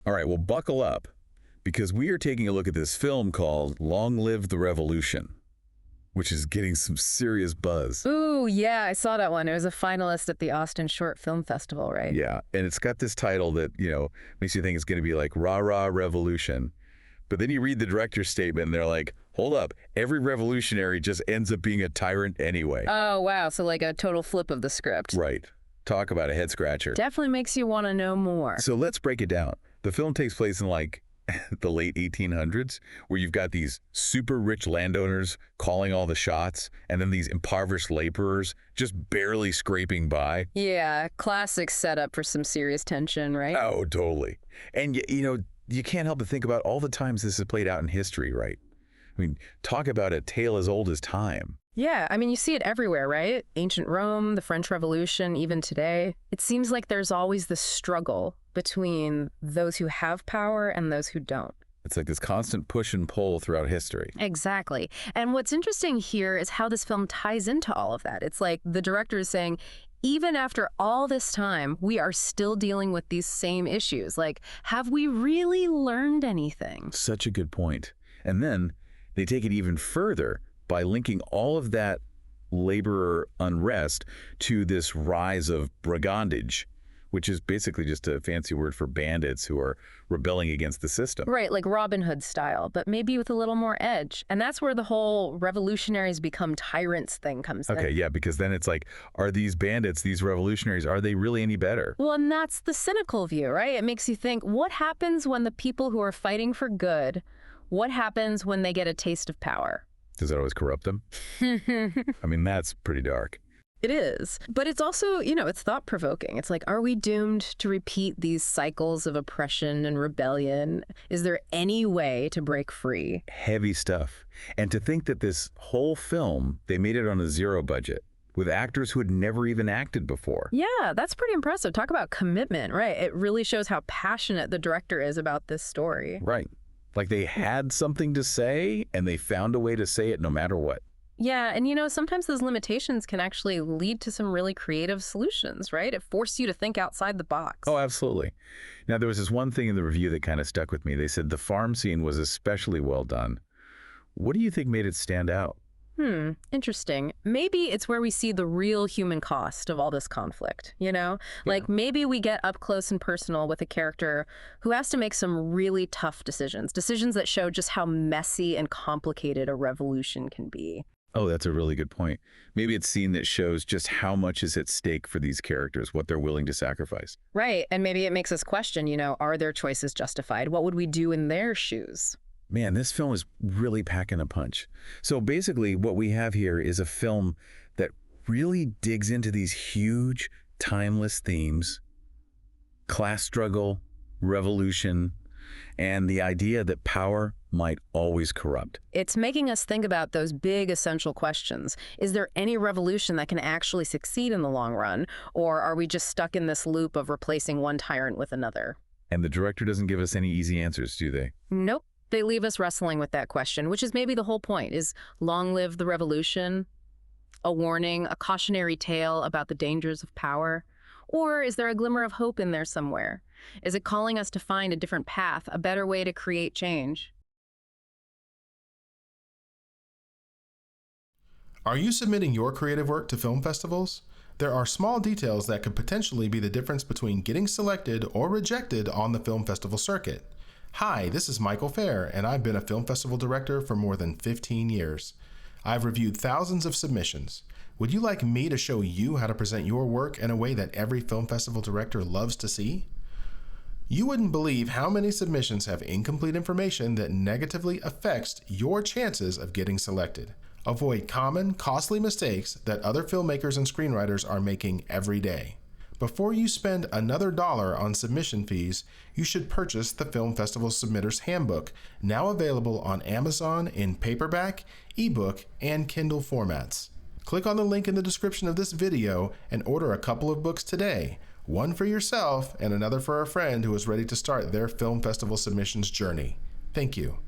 All right, well, buckle up, because we are taking a look at this film called Long Live the Revolution, which is getting some serious buzz. Ooh, yeah, I saw that one. It was a finalist at the Austin Short Film Festival, right? Yeah, and it's got this title that, makes you think it's going to be like Rah Rah Revolution. But then you read the director's statement and they're like, hold up, every revolutionary just ends up being a tyrant anyway. Oh, wow. So like a total flip of the script. Right. Talk about a head scratcher. Definitely makes you want to know more. So let's break it down. The film takes place in like the late 1800s, where you've got these super rich landowners calling all the shots, and then these impoverished laborers just barely scraping by. Yeah, classic setup for some serious tension, right? Oh, totally. And you can't help but think about all the times this has played out in history, right? I mean, talk about a tale as old as time. Yeah, I mean, you see it everywhere, right? Ancient Rome, the French Revolution, even today. It seems like there's always this struggle between those who have power and those who don't. It's like this constant push and pull throughout history. Exactly. And what's interesting here is how this film ties into all of that. It's like the director is saying, even after all this time, we are still dealing with these same issues. Like, have we really learned anything? Such a good point. And then they take it even further by linking all of that laborer unrest to this rise of brigandage, which is basically just a fancy word for bandits who are rebelling against the system. Right, like Robin Hood style, but maybe with a little more edge. And that's where the whole revolutionaries become tyrants thing comes in. Okay, yeah, because then it's like, are these bandits, these revolutionaries, are they really any better? Well, and that's the cynical view, right? It makes you think, what happens when the people who are fighting for good, what happens when they get a taste of power? Does that always corrupt them? I mean, that's pretty dark. It is. But it's also, it's thought-provoking. It's like, are we doomed to repeat these cycles of oppression and rebellion? Is there any way to break free? Heavy stuff. And to think that this whole film, they made it on a zero budget with actors who had never even acted before. Yeah, that's pretty impressive. Talk about commitment, right? It really shows how passionate the director is about this story. Right. Like they had something to say and they found a way to say it no matter what. Yeah, and sometimes those limitations can actually lead to some really creative solutions, right? It forces you to think outside the box. Oh, absolutely. Now, there was this one thing in the review that kind of stuck with me. They said the farm scene was especially well done. What do you think made it stand out? Interesting. Maybe it's where we see the real human cost of all this conflict, Like maybe we get up close and personal with a character who has to make some really tough decisions that show just how messy and complicated a revolution can be. Oh, that's a really good point. Maybe it's a scene that shows just how much is at stake for these characters, what they're willing to sacrifice. Right. And maybe it makes us question, are their choices justified? What would we do in their shoes? Man, this film is really packing a punch. So basically what we have here is a film that really digs into these huge, timeless themes: class struggle, revolution, and the idea that power might always corrupt. It's making us think about those big essential questions. Is there any revolution that can actually succeed in the long run? Or are we just stuck in this loop of replacing one tyrant with another? And the director doesn't give us any easy answers, do they? Nope. They leave us wrestling with that question, which is maybe the whole point. Is long live the revolution a warning, a cautionary tale about the dangers of power? Or is there a glimmer of hope in there somewhere? Is it calling us to find a different path, a better way to create change? Are you submitting your creative work to film festivals? There are small details that could potentially be the difference between getting selected or rejected on the film festival circuit. Hi, this is Michael Fair, and I've been a film festival director for more than 15 years. I've reviewed thousands of submissions. Would you like me to show you how to present your work in a way that every film festival director loves to see? You wouldn't believe how many submissions have incomplete information that negatively affects your chances of getting selected. Avoid common, costly mistakes that other filmmakers and screenwriters are making every day. Before you spend another $1 on submission fees, you should purchase the Film Festival Submitter's Handbook, now available on Amazon in paperback, ebook, and Kindle formats. Click on the link in the description of this video and order a couple of books today, one for yourself and another for a friend who is ready to start their film festival submissions journey. Thank you.